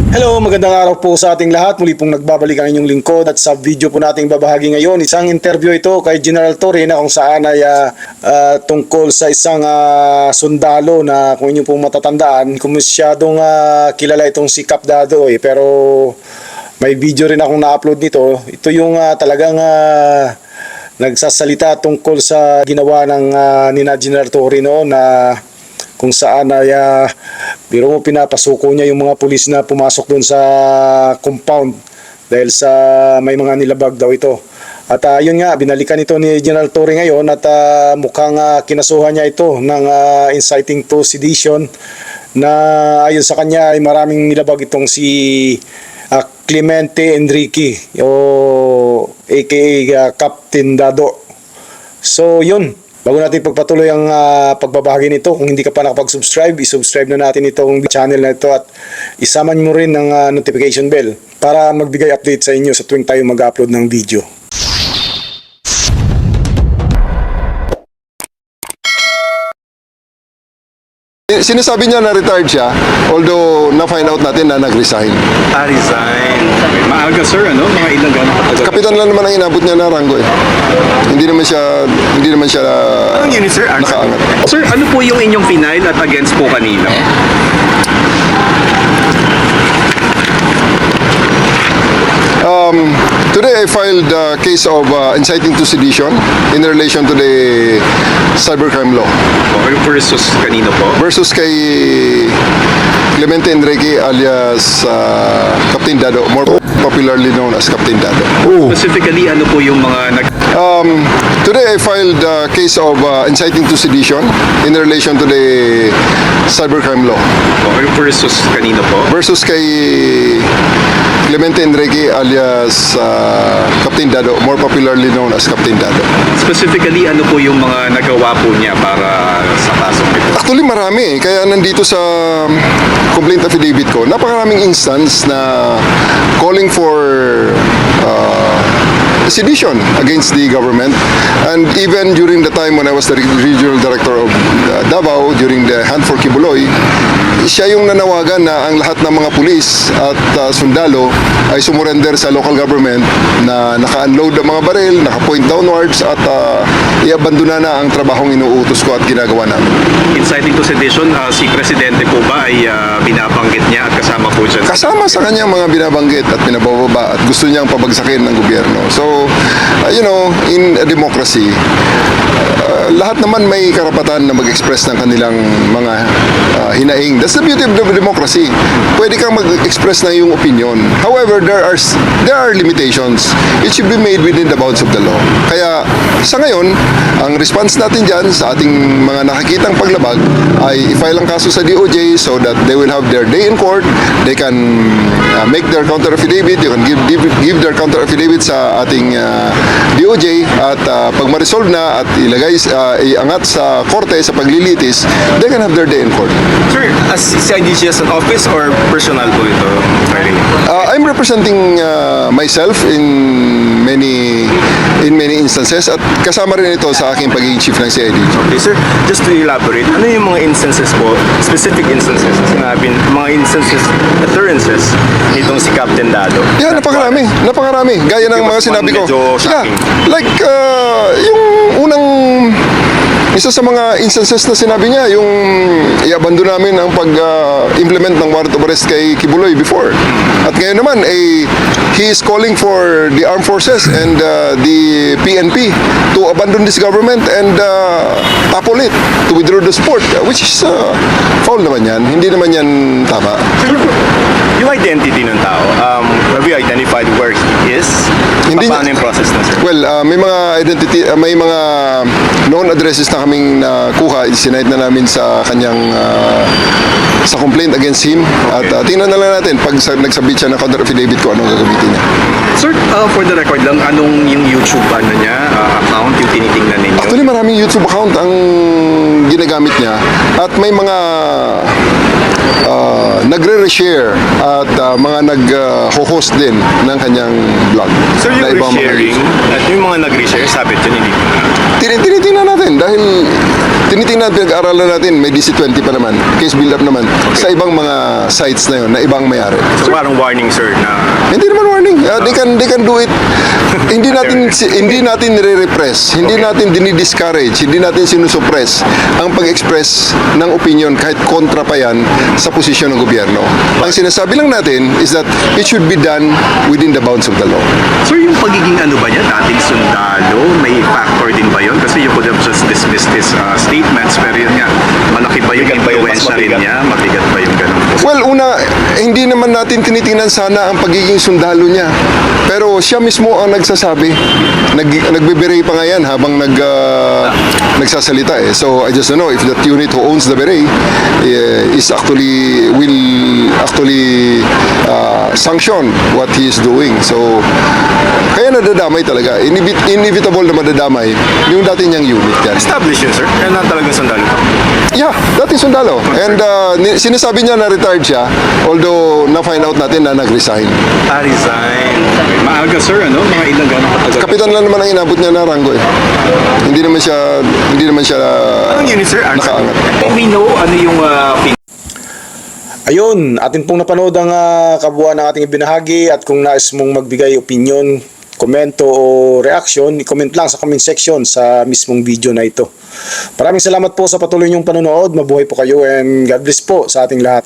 Hello, magandang araw po sa ating lahat. Muli pong nagbabalik ang inyong lingkod at sa video po nating babahagi ngayon, isang interview ito kay General Torre na kung saan ay tungkol sa isang sundalo na kung inyo pong matatandaan, kung masyadong kilala itong si Cap Dado pero may video rin akong na-upload nito. Ito yung talagang nagsasalita tungkol sa ginawa ng nina General Torre noon na kung saan ay biro mo pinapasuko niya yung mga pulis na pumasok doon sa compound dahil sa may mga nilabag daw ito. At yun nga, binalikan ito ni General Torre ngayon at mukhang kinasuhan niya ito ng inciting to sedition na ayon sa kanya ay maraming nilabag itong si Clemente Enrique o aka Captain Dado. So yun. Bago natin pagpatuloy ang pagbabahagi nito, kung hindi ka pa nakapag-subscribe, i-subscribe na natin itong channel na ito at isama mo rin ng notification bell para magbigay update sa inyo sa tuwing tayo mag-upload ng video. Sinasabi niya na retired siya, although na-find out natin na nag-resign. Resign. Maaga sir, ano? Mga ilang gano'ng katagal? Kapitan lang naman ang inabot niya na ranggo eh. Hindi naman siya Anong unit sir? nakaangat. Sir, ano po yung inyong final at against po kanino? Today I filed a case of inciting to sedition in relation to the cybercrime law Versus kanino po? versus kay Clemente Enrique alias Captain Dado, more popularly known as Captain Dado. Specifically, ano po yung mga Today I filed a case of inciting to sedition in relation to the cybercrime law versus kanino po? versus kay Clemente Enrique alias Captain Dado, more popularly known as Captain Dado. Specifically, ano po yung mga nagawa po niya para sa kasong ito? Actually marami, kaya nandito sa complaint affidavit ko, napakaraming instance na calling for sedition against the government. And even during the time when I was the regional director of Davao during the Hunt for Kibuloy, siya yung nanawagan na ang lahat ng mga pulis at sundalo ay sumurrender sa local government na naka-unload ang mga baril, naka-point downwards at i-abandona na ang trabahong inuutos ko at ginagawa namin. Inciting to sedition, si Presidente po ba ay binabanggit niya at kasama po dyan? Kasama sa kanya mga binabanggit at pinabababa at gusto niyang pabagsakin ng gobyerno. So, in a democracy, lahat naman may karapatan na mag-express ng kanilang mga hinaing. That's the beauty of democracy. Pwede kang mag-express na yung opinion. However, there are limitations. It should be made within the bounds of the law. Kaya sa ngayon, ang response natin dyan sa ating mga nakikitang paglabag ay i-file ang kaso sa DOJ so that they will have their day in court. They can make their counter affidavit. You can give their counter affidavit sa ating DOJ at pag ma-resolve na at iangat sa korte sa paglilitis, they can have their day in court. Sir, as CIDG as an office or personal po ito? I'm representing myself in many instances at kasama rin ito sa aking pagiging chief ng CIDG. Okay sir, just to elaborate, ano yung mga instances po, specific instances, sinabi, mga instances, occurrences nitong si Captain Dado? Yeah, napakarami. Gaya ng mga sinabi ko. Yeah, like yung unang isa sa mga instances na sinabi niya, yung i-abandon namin ang pag-implement ng warrant of arrest kay Kibuloy before. At ngayon naman, he is calling for the armed forces and the PNP to abandon this government and topple it, to withdraw the support, which is foul naman yan. Hindi naman yan tama. Yung identity ng tao, have you identified where he is? Paano yung process na sir? Well, may mga known addresses na kaming nakuha, sinite na namin sa kanyang sa complaint against him. At tingnan na lang natin pag nagsabit siya ng counter affidavit ko anong gagamitin niya. Sir, for the record lang, anong yung YouTube niya, account yung tinitingnan ninyo? Actually, maraming YouTube account ang ginagamit niya at may mga nagre-reshare at mga nag-host din ng kanyang vlog. Sir, yung resharing at yung mga nag-reshare, sabi dyan, hindi po na. Tinitingnan natin dahil tinitingnan, pinag-aaralan natin, may DC-20 pa naman, case build-up naman, sa ibang mga sites na yun, na ibang may-ari. So parang warning, sir, na Hindi naman warning. They can do it. Hindi natin nire-repress, hindi natin dinidiscourage, hindi natin sinusuppress ang pag-express ng opinion kahit kontra pa yan sa posisyon ng gobyerno. Ang sinasabi lang natin is that it should be done within the bounds of the law. sir, yung pagiging ano ba niya, dating sundalo, may factor din ba yun? Kasi you could have just dismissed his statements, pero yun nga, malaki ba yung influensya rin niya? Mabigat ba yung ganun? Well, una, hindi naman natin tinitingnan sana ang pagiging sundalo niya. Pero siya mismo ang nagsasabi. Nagbe-beret pa nga yan habang nagsasalita eh. So I just don't know if that unit who owns the beret will actually sanction what he is doing. So kaya nadadamay talaga. Inevitable na madadamay yung dati niyang unit yan. Established yun, sir? Kaya na talagang sundalo. Yeah, dati sundalo. And sinasabi niya na retired siya, although na-find out natin na nag-resign. Resign. Maaga, sir, ano? Mga ilang gano'ng katagal? Kapitan lang naman ang inabot niya na ranggo eh. Hindi naman siya Anong unit, sir? nakaangat. We know ano yung Ayun, atin pong napanood ang kabuuan ng ating ibinahagi at kung nais mong magbigay opinion, komento o reaction, i-comment lang sa comment section sa mismong video na ito. Maraming salamat po sa patuloy niyong panonood. Mabuhay po kayo and God bless po sa ating lahat.